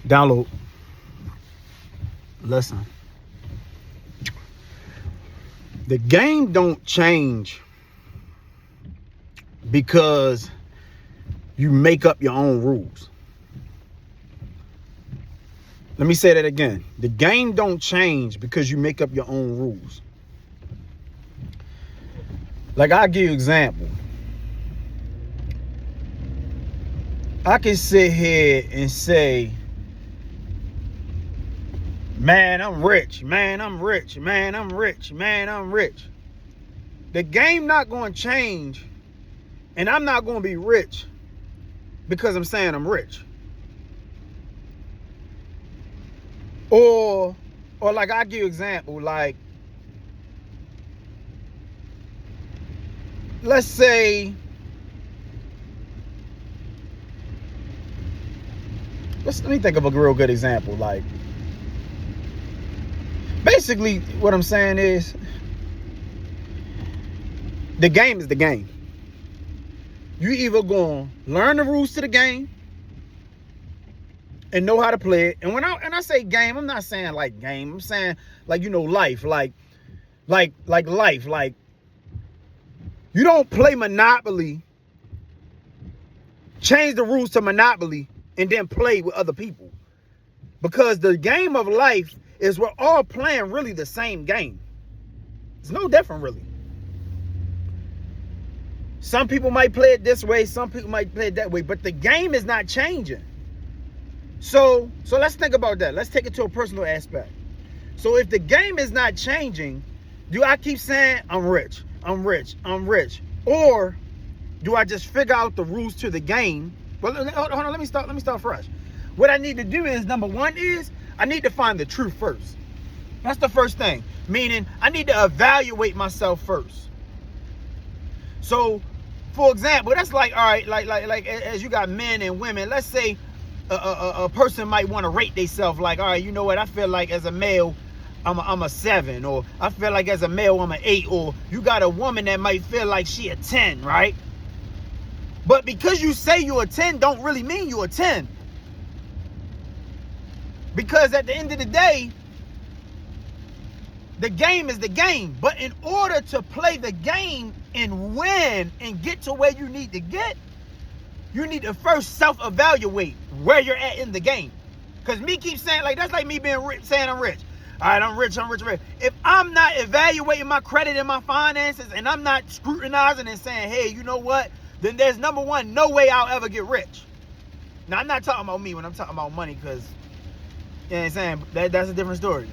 Download. Listen. The game don't change because you make up your own rules. Let me say that again. The game don't change because you make up your own rules. Like, I'll give you an example. I can sit here and say, man, I'm rich. Man, I'm rich. Man, I'm rich. Man, I'm rich. The game not going to change, and I'm not going to be rich because I'm saying I'm rich. Or like, I'll give you an example. Like, let's say, let me think of a real good example. Like, basically, what I'm saying is, the game is the game. You either gonna learn the rules to the game and know how to play it. And when I say game, I'm not saying like game. I'm saying like, you know, life. Like life. Like, you don't play Monopoly, change the rules to Monopoly, and then play with other people. Because the game of life is we're all playing really the same game. It's no different, really. Some people might play it this way, some people might play it that way, but the game is not changing. So let's think about that. Let's take it to a personal aspect. So if the game is not changing, do I keep saying I'm rich, I'm rich, I'm rich? Or do I just figure out the rules to the game? Well, hold on, let me start fresh. What I need to do is, number one is, I need to find the truth first. That's the first thing. Meaning, I need to evaluate myself first. So, for example, that's like, all right, like as you got men and women, let's say a person might want to rate themselves like, all right, you know what, I feel like as a male, I'm a 7, or I feel like as a male, I'm an 8, or you got a woman that might feel like she a 10, right? But because you say you're a 10, don't really mean you're a 10. Because at the end of the day, the game is the game. But in order to play the game and win and get to where you need to get, you need to first self-evaluate where you're at in the game. Because me keep saying, like, that's like me being rich, saying I'm rich. All right, I'm rich, I'm rich, I'm rich. If I'm not evaluating my credit and my finances, and I'm not scrutinizing and saying, hey, you know what? Then there's, number one, no way I'll ever get rich. Now, I'm not talking about me when I'm talking about money, because, you know what I'm saying? That's a different story.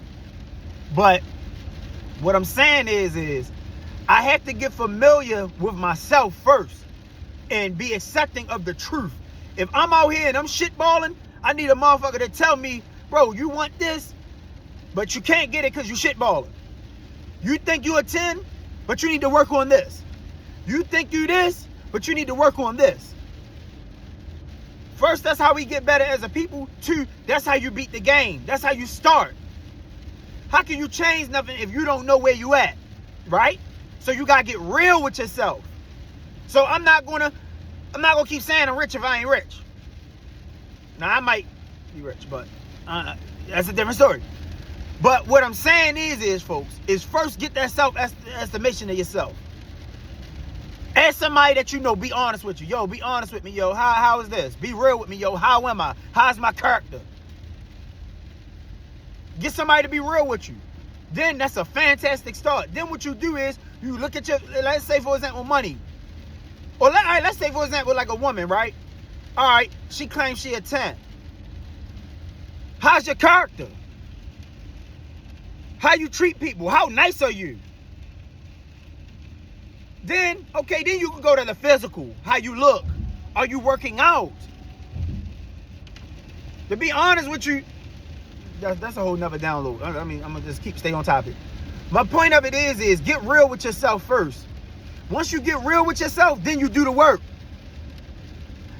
But what I'm saying is I have to get familiar with myself first and be accepting of the truth. If I'm out here and I'm shitballing, I need a motherfucker to tell me, bro, you want this, but you can't get it because you shitballing. You think you a 10, but you need to work on this. You think you this, but you need to work on this. First, that's how we get better as a people. 2, that's how you beat the game. That's how you start. How can you change nothing if you don't know where you at, right? So you gotta get real with yourself. So I'm not gonna keep saying I'm rich if I ain't rich. Now, I might be rich, but that's a different story. But what I'm saying is folks, is first get that self-estimation of yourself. Ask somebody that you know, be honest with you. Yo, be honest with me, yo. How is this? Be real with me, yo. How am I? How's my character? Get somebody to be real with you. Then that's a fantastic start. Then what you do is you look at your, let's say for example, money. Or let's say for example, like a woman, right? All right, she claims she a 10. How's your character? How you treat people? How nice are you? Then, okay, then you can go to the physical. How you look. Are you working out? To be honest with you, that's a whole nother download. I mean, I'm going to just stay on topic. My point of it is get real with yourself first. Once you get real with yourself, then you do the work.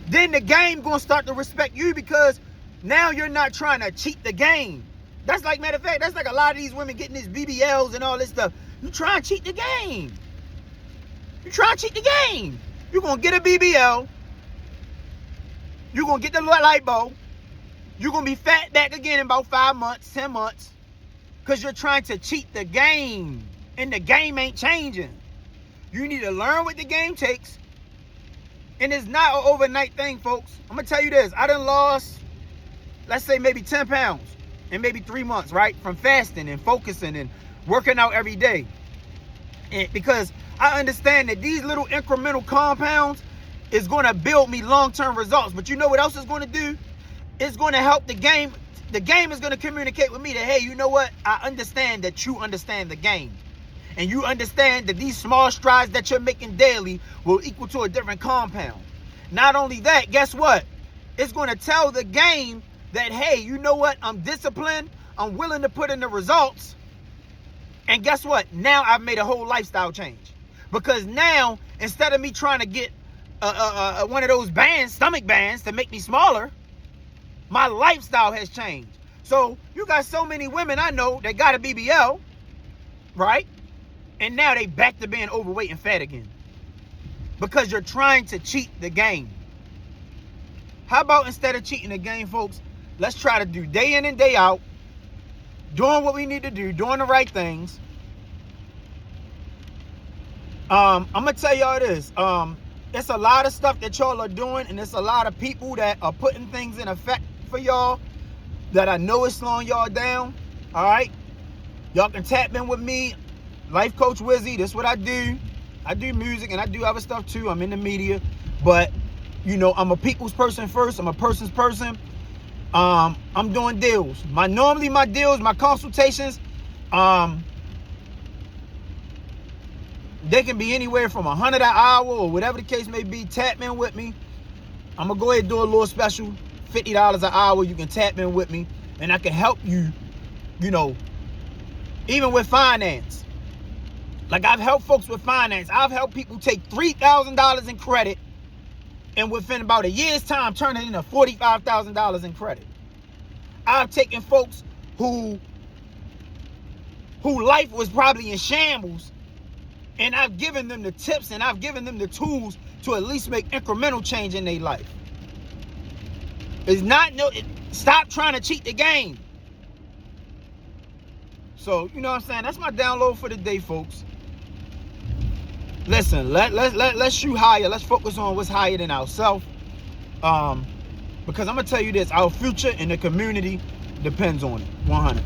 Then the game going to start to respect you because now you're not trying to cheat the game. That's like, matter of fact, that's like a lot of these women getting these BBLs and all this stuff. You try and cheat the game. You try to cheat the game. You're going to get a BBL. You're going to get the lipo. You're going to be fat back again in about 5 months, 10 months, because you're trying to cheat the game, and the game ain't changing. You need to learn what the game takes, and it's not an overnight thing, folks. I'm going to tell you this. I done lost, let's say, maybe 10 pounds in maybe 3 months, right, from fasting and focusing and working out every day. And because I understand that these little incremental compounds is going to build me long-term results. But you know what else it's going to do? It's going to help the game. The game is going to communicate with me that, hey, you know what? I understand that you understand the game. And you understand that these small strides that you're making daily will equal to a different compound. Not only that, guess what? It's going to tell the game that, hey, you know what? I'm disciplined. I'm willing to put in the results. And guess what? Now I've made a whole lifestyle change. Because now, instead of me trying to get one of those bands, stomach bands, to make me smaller, my lifestyle has changed. So you got so many women I know that got a BBL, right? And now they back to being overweight and fat again. Because you're trying to cheat the game. How about instead of cheating the game, folks, let's try to do day in and day out, doing what we need to do, doing the right things. I'm going to tell y'all this. It's a lot of stuff that y'all are doing, and it's a lot of people that are putting things in effect for y'all that I know is slowing y'all down. All right? Y'all can tap in with me, Life Coach Wizzy. This is what I do. I do music, and I do other stuff too. I'm in the media. But, you know, I'm a people's person first. I'm a person's person. I'm doing deals. Normally my deals, my consultations, they can be anywhere from $100 an hour or whatever the case may be. Tap in with me. I'm going to go ahead and do a little special, $50 an hour. You can tap in with me, and I can help you, you know, even with finance. Like, I've helped folks with finance. I've helped people take $3,000 in credit and within about a year's time turn it into $45,000 in credit. I've taken folks who life was probably in shambles, and I've given them the tips and I've given them the tools to at least make incremental change in their life. Stop trying to cheat the game. So, you know what I'm saying? That's my download for the day, folks. Listen, let's shoot higher. Let's focus on what's higher than ourselves. Because I'm going to tell you this, our future in the community depends on it, 100.